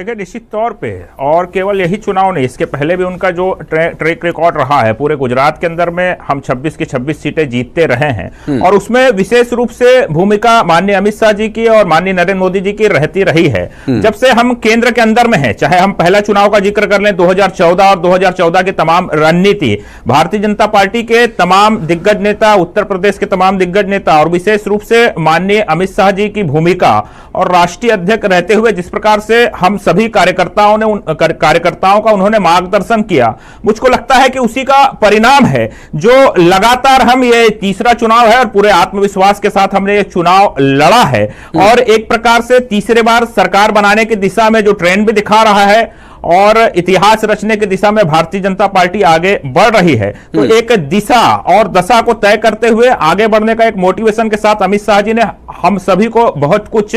देखिए, निश्चित तौर पे और केवल यही चुनाव नहीं, इसके पहले भी उनका जो ट्रैक रिकॉर्ड रहा है पूरे गुजरात के अंदर में, हम 26 की 26 सीटें जीतते रहे हैं और उसमें विशेष रूप से भूमिका माननीय अमित शाह जी की और माननीय नरेंद्र मोदी जी की रहती रही है। जब से हम केंद्र के अंदर में हैं, चाहे हम पहला चुनाव का जिक्र कर लें 2014 और 2014 की तमाम रणनीति, भारतीय जनता पार्टी के तमाम दिग्गज नेता, उत्तर प्रदेश के तमाम दिग्गज नेता और विशेष रूप से माननीय अमित शाह जी की भूमिका और राष्ट्रीय अध्यक्ष रहते हुए जिस प्रकार से हम सभी कार्यकर्ताओं का उन्होंने मार्गदर्शन किया, मुझको लगता है कि उसी का परिणाम है जो लगातार हम ये तीसरा चुनाव है और पूरे आत्मविश्वास के साथ हमने ये चुनाव लड़ा है और एक प्रकार से तीसरे बार सरकार बनाने की दिशा में जो ट्रेंड भी दिखा रहा है और इतिहास रचने की दिशा में भारतीय जनता पार्टी आगे बढ़ रही है। तो एक दिशा और दशा को तय करते हुए आगे बढ़ने का एक मोटिवेशन के साथ अमित शाह जी ने हम सभी को बहुत कुछ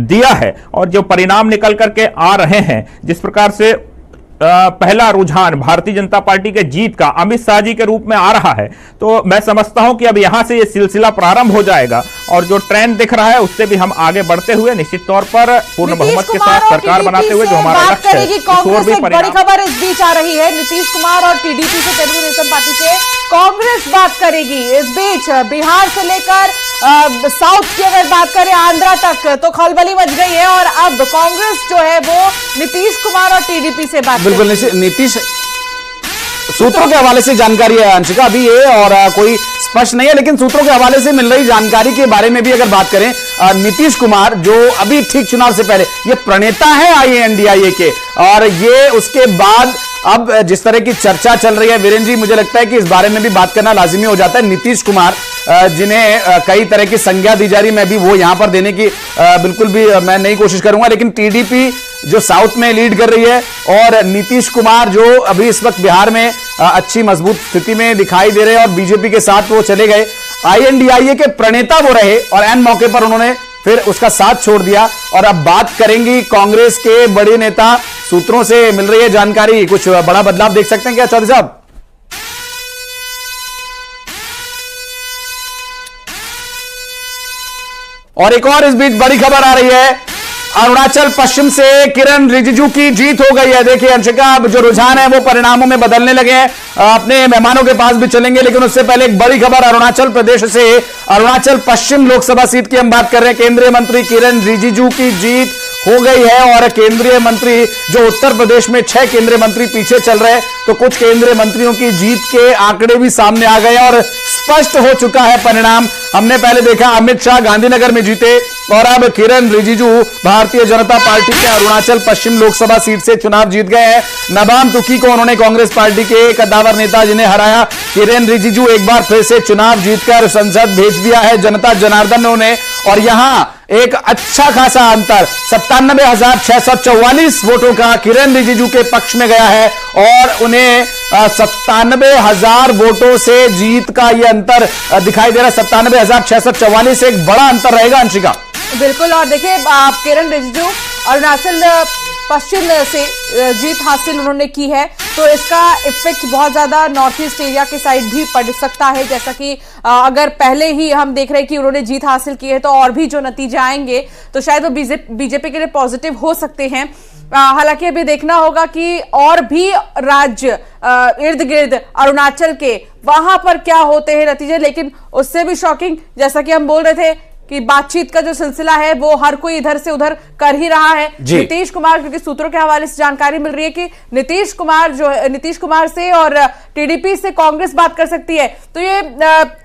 दिया है और जो परिणाम निकल करके आ रहे हैं, जिस प्रकार से पहला रुझान भारतीय जनता पार्टी के जीत का अमित शाह जी के रूप में आ रहा है, तो मैं समझता हूं कि अब यहां से ये सिलसिला प्रारंभ हो जाएगा और जो ट्रेंड दिख रहा है उससे भी हम आगे बढ़ते हुए निश्चित तौर पर पूर्ण बहुमत के साथ सरकार बनाते हुए जो हमारा लक्ष्य है। कांग्रेस एक बड़ी खबर इस बीच आ रही है, नीतीश कुमार और टीडीपी से, तेलुगु देशम पार्टी से कांग्रेस बात करेगी। इस बीच बिहार से लेकर साउथ की अगर बात करें आंध्रा तक तो खलबली मच गई है और अब कांग्रेस जो है वो नीतीश कुमार और टीडीपी से बात, बिल्कुल नीतीश, सूत्रों के हवाले से जानकारी है अंशिका, अभी ये और कोई स्पष्ट नहीं है, लेकिन सूत्रों के हवाले से मिल रही जानकारी के बारे में भी अगर बात करें, नीतीश कुमार जो अभी ठीक चुनाव से पहले ये प्रणेता है INDIA के और ये उसके बाद अब जिस तरह की चर्चा चल रही है, वीरेंद्र जी मुझे लगता है कि इस बारे में भी बात करना लाजिमी हो जाता है। नीतीश कुमार जिन्हें कई तरह की संज्ञा दी जा रही, मैं भी वो यहां पर देने की बिल्कुल भी मैं नहीं कोशिश करूंगा, लेकिन टीडीपी जो साउथ में लीड कर रही है और नीतीश कुमार जो अभी इस वक्त बिहार में अच्छी मजबूत स्थिति में दिखाई दे रहे हैं और बीजेपी के साथ वो चले गए, INDIA के प्रणेता वो रहे और एन मौके पर उन्होंने फिर उसका साथ छोड़ दिया। और अब बात करेंगी कांग्रेस के बड़े नेता, सूत्रों से मिल रही है जानकारी, कुछ बड़ा बदलाव देख सकते हैं क्या चौधरी साहब? और एक और इस बीच बड़ी खबर आ रही है, अरुणाचल पश्चिम से किरण रिजिजू की जीत हो गई है। देखिए अंशिका, अब जो रुझान है वो परिणामों में बदलने लगे हैं, अपने मेहमानों के पास भी चलेंगे, लेकिन उससे पहले एक बड़ी खबर अरुणाचल प्रदेश से, अरुणाचल पश्चिम लोकसभा सीट की हम बात कर रहे हैं। केंद्रीय मंत्री किरण रिजिजू की जीत हो गई है और केंद्रीय मंत्री जो उत्तर प्रदेश में 6 केंद्रीय मंत्री पीछे चल रहे हैं, तो कुछ केंद्रीय मंत्रियों की जीत के आंकड़े भी सामने आ गए और स्पष्ट हो चुका है परिणाम। हमने पहले देखा अमित शाह गांधीनगर में जीते और अब किरण रिजिजू भारतीय जनता पार्टी के अरुणाचल पश्चिम लोकसभा सीट से चुनाव जीत गए हैं। नबाम तुकी को उन्होंने कांग्रेस पार्टी के कद्दावर नेता जिन्हें हराया। किरण रिजिजू एक बार फिर से चुनाव जीतकर संसद भेज दिया है जनता जनार्दन ने उन्हें, और यहां एक अच्छा खासा अंतर 97,644 वोटों का किरण रिजिजू के पक्ष में गया है और उन्हें 97,000 वोटों से जीत का यह अंतर दिखाई दे रहा है। 97,644 से एक बड़ा अंतर रहेगा अंशिका। बिल्कुल, और देखिए किरण रिजिजू अरुणाचल पश्चिम से जीत हासिल उन्होंने की है, तो इसका इफेक्ट बहुत ज्यादा नॉर्थ ईस्ट एरिया के साइड भी पड़ सकता है। जैसा कि अगर पहले ही हम देख रहे हैं कि उन्होंने जीत हासिल की है, तो और भी जो नतीजे आएंगे तो शायद वो बीजेपी के लिए पॉजिटिव हो सकते हैं। हालांकि अभी देखना होगा कि और भी राज्य इर्द गिर्द अरुणाचल के वहां पर क्या होते हैं नतीजे, लेकिन उससे भी शॉकिंग, जैसा कि हम बोल रहे थे कि बातचीत का जो सिलसिला है वो हर कोई इधर से उधर कर ही रहा है। नीतीश कुमार, क्योंकि सूत्रों के हवाले से जानकारी मिल रही है कि नीतीश कुमार से और टीडीपी से कांग्रेस बात कर सकती है, तो ये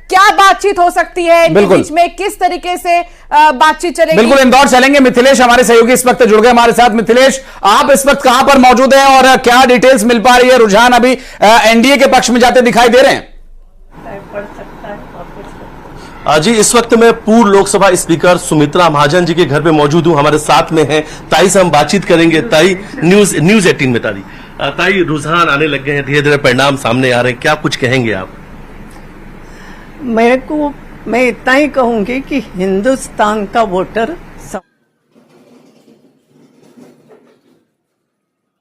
क्या बातचीत हो सकती है इनके बीच में, किस तरीके से बातचीत चलेगी? बिल्कुल, इंदौर चलेंगे। मिथिलेश हमारे सहयोगी इस वक्त जुड़ गए हमारे साथ। मिथिलेश, आप इस वक्त कहां पर मौजूद हैं और क्या डिटेल्स मिल पा रही है? रुझान अभी एनडीए के पक्ष में जाते दिखाई दे रहे हैं। जी, इस वक्त मैं पूर्व लोकसभा स्पीकर सुमित्रा महाजन जी के घर पे मौजूद हूं, हमारे साथ में हैं ताई से हम बातचीत करेंगे। ताई, न्यूज 18 में ताई रुझान आने लग गए हैं, धीरे धीरे परिणाम सामने आ रहे हैं, क्या कुछ कहेंगे आप? मैं इतना ही कहूंगी कि हिंदुस्तान का वोटर